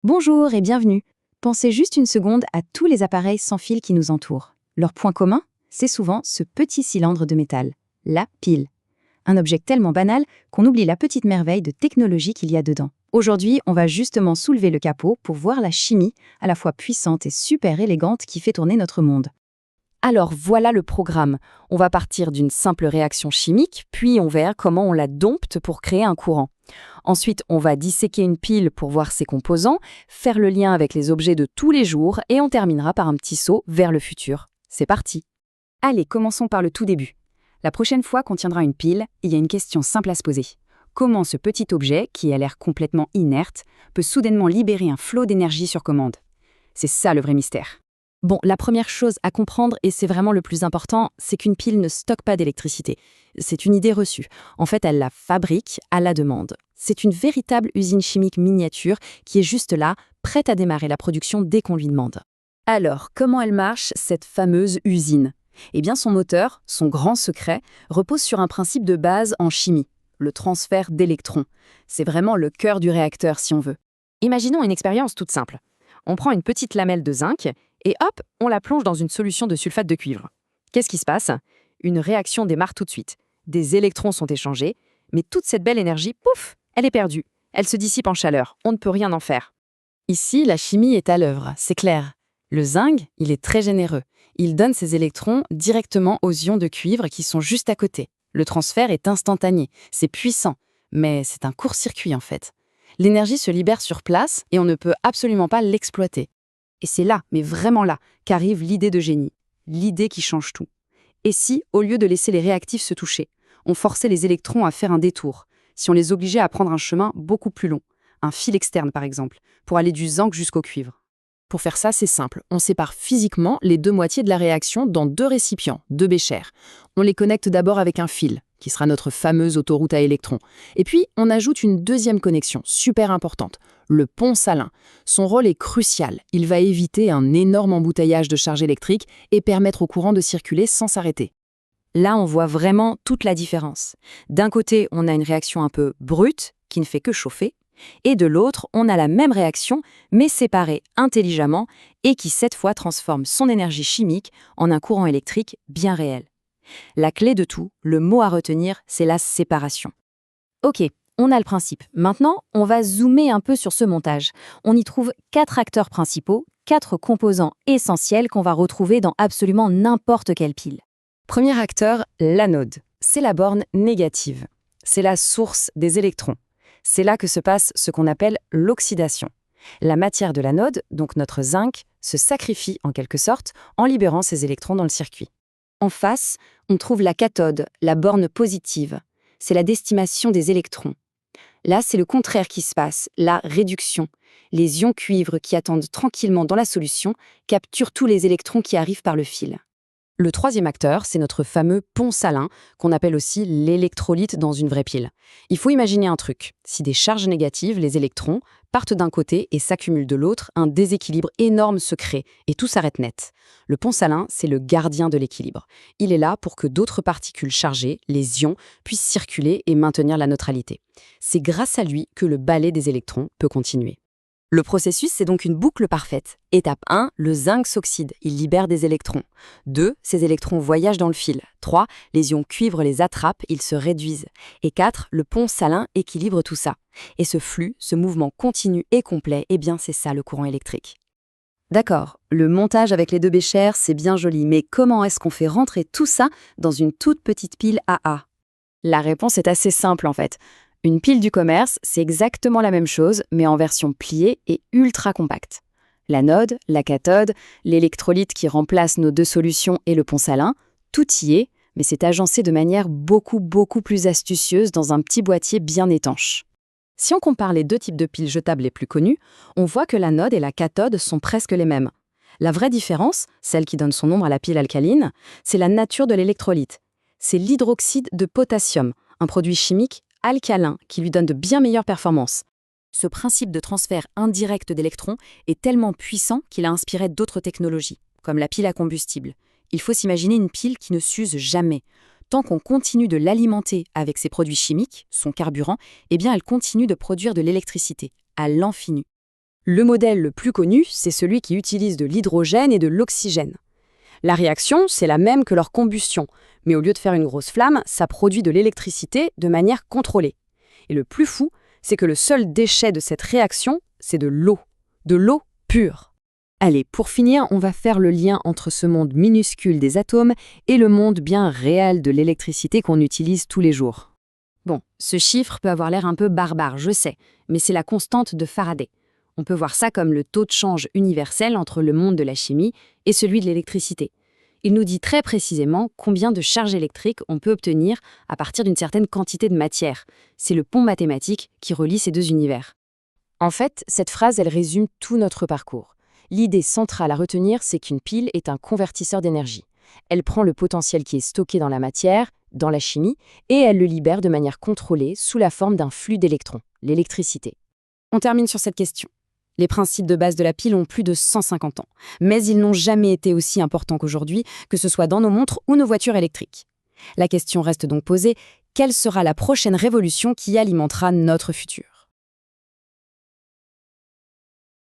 Bonjour et bienvenue. Pensez juste une seconde à tous les appareils sans fil qui nous entourent. Leur point commun, c'est souvent ce petit cylindre de métal, la pile. Un objet tellement banal qu'on oublie la petite merveille de technologie qu'il y a dedans. Aujourd'hui, on va justement soulever le capot pour voir la chimie, à la fois puissante et super élégante qui fait tourner notre monde. Alors voilà le programme. On va partir d'une simple réaction chimique, puis on verra comment on la dompte pour créer un courant. Ensuite, on va disséquer une pile pour voir ses composants, faire le lien avec les objets de tous les jours et on terminera par un petit saut vers le futur. C'est parti. Allez, commençons par le tout début. La prochaine fois qu'on tiendra une pile, il y a une question simple à se poser. Comment ce petit objet, qui a l'air complètement inerte, peut soudainement libérer un flot d'énergie sur commande? C'est ça le vrai mystère. Bon, la première chose à comprendre, et c'est vraiment le plus important, c'est qu'une pile ne stocke pas d'électricité. C'est une idée reçue. En fait, elle la fabrique à la demande. C'est une véritable usine chimique miniature qui est juste là, prête à démarrer la production dès qu'on lui demande. Alors, comment elle marche, cette fameuse usine? Eh bien, son moteur, son grand secret, repose sur un principe de base en chimie, le transfert d'électrons. C'est vraiment le cœur du réacteur, si on veut. Imaginons une expérience toute simple. On prend une petite lamelle de zinc et hop, on la plonge dans une solution de sulfate de cuivre. Qu'est-ce qui se passe? Une réaction démarre tout de suite. Des électrons sont échangés, mais toute cette belle énergie, pouf, elle est perdue. Elle se dissipe en chaleur, on ne peut rien en faire. Ici, la chimie est à l'œuvre, c'est clair. Le zinc, il est très généreux. Il donne ses électrons directement aux ions de cuivre qui sont juste à côté. Le transfert est instantané, c'est puissant, mais c'est un court-circuit en fait. L'énergie se libère sur place et on ne peut absolument pas l'exploiter. Et c'est là, mais vraiment là, qu'arrive l'idée de génie. L'idée qui change tout. Et si, au lieu de laisser les réactifs se toucher, on forçait les électrons à faire un détour, si on les obligeait à prendre un chemin beaucoup plus long, un fil externe par exemple, pour aller du zinc jusqu'au cuivre? Pour faire ça, c'est simple. On sépare physiquement les deux moitiés de la réaction dans deux récipients, deux béchers. On les connecte d'abord avec un fil, qui sera notre fameuse autoroute à électrons. Et puis, on ajoute une deuxième connexion, super importante, le pont salin. Son rôle est crucial. Il va éviter un énorme embouteillage de charge électrique et permettre au courant de circuler sans s'arrêter. Là, on voit vraiment toute la différence. D'un côté, on a une réaction un peu brute, qui ne fait que chauffer, et de l'autre, on a la même réaction, mais séparée intelligemment, et qui cette fois transforme son énergie chimique en un courant électrique bien réel. La clé de tout, le mot à retenir, c'est la séparation. Ok, on a le principe. Maintenant, on va zoomer un peu sur ce montage. On y trouve 4 acteurs principaux, 4 composants essentiels qu'on va retrouver dans absolument n'importe quelle pile. Premier acteur, l'anode. C'est la borne négative. C'est la source des électrons. C'est là que se passe ce qu'on appelle l'oxydation. La matière de l'anode, donc notre zinc, se sacrifie en quelque sorte en libérant ses électrons dans le circuit. En face, on trouve la cathode, la borne positive. C'est la destination des électrons. Là, c'est le contraire qui se passe, la réduction. Les ions cuivre qui attendent tranquillement dans la solution capturent tous les électrons qui arrivent par le fil. Le troisième acteur, c'est notre fameux pont salin, qu'on appelle aussi l'électrolyte dans une vraie pile. Il faut imaginer un truc. Si des charges négatives, les électrons, partent d'un côté et s'accumulent de l'autre, un déséquilibre énorme se crée et tout s'arrête net. Le pont salin, c'est le gardien de l'équilibre. Il est là pour que d'autres particules chargées, les ions, puissent circuler et maintenir la neutralité. C'est grâce à lui que le balai des électrons peut continuer. Le processus, c'est donc une boucle parfaite. Étape 1, le zinc s'oxyde, il libère des électrons. 2, ces électrons voyagent dans le fil. 3, les ions cuivre les attrapent, ils se réduisent. Et 4, le pont salin équilibre tout ça. Et ce flux, ce mouvement continu et complet, eh bien c'est ça le courant électrique. D'accord, le montage avec les deux béchers, c'est bien joli, mais comment est-ce qu'on fait rentrer tout ça dans une toute petite pile AA? La réponse est assez simple en fait. Une pile du commerce, c'est exactement la même chose, mais en version pliée et ultra compacte. L'anode, la cathode, l'électrolyte qui remplace nos deux solutions et le pont salin, tout y est, mais c'est agencé de manière beaucoup plus astucieuse dans un petit boîtier bien étanche. Si on compare les deux types de piles jetables les plus connus, on voit que l'anode et la cathode sont presque les mêmes. La vraie différence, celle qui donne son nom à la pile alcaline, c'est la nature de l'électrolyte. C'est l'hydroxyde de potassium, un produit chimique alcalin qui lui donne de bien meilleures performances. Ce principe de transfert indirect d'électrons est tellement puissant qu'il a inspiré d'autres technologies, comme la pile à combustible. Il faut s'imaginer une pile qui ne s'use jamais. Tant qu'on continue de l'alimenter avec ses produits chimiques, son carburant, eh bien elle continue de produire de l'électricité, à l'infini. Le modèle le plus connu, c'est celui qui utilise de l'hydrogène et de l'oxygène. La réaction, c'est la même que leur combustion, mais au lieu de faire une grosse flamme, ça produit de l'électricité de manière contrôlée. Et le plus fou, c'est que le seul déchet de cette réaction, c'est de l'eau pure. Allez, pour finir, on va faire le lien entre ce monde minuscule des atomes et le monde bien réel de l'électricité qu'on utilise tous les jours. Bon, ce chiffre peut avoir l'air un peu barbare, je sais, mais c'est la constante de Faraday. On peut voir ça comme le taux de change universel entre le monde de la chimie et celui de l'électricité. Il nous dit très précisément combien de charge électrique on peut obtenir à partir d'une certaine quantité de matière. C'est le pont mathématique qui relie ces deux univers. En fait, cette phrase, elle résume tout notre parcours. L'idée centrale à retenir, c'est qu'une pile est un convertisseur d'énergie. Elle prend le potentiel qui est stocké dans la matière, dans la chimie, et elle le libère de manière contrôlée sous la forme d'un flux d'électrons, l'électricité. On termine sur cette question. Les principes de base de la pile ont plus de 150 ans, mais ils n'ont jamais été aussi importants qu'aujourd'hui, que ce soit dans nos montres ou nos voitures électriques. La question reste donc posée, quelle sera la prochaine révolution qui alimentera notre futur ?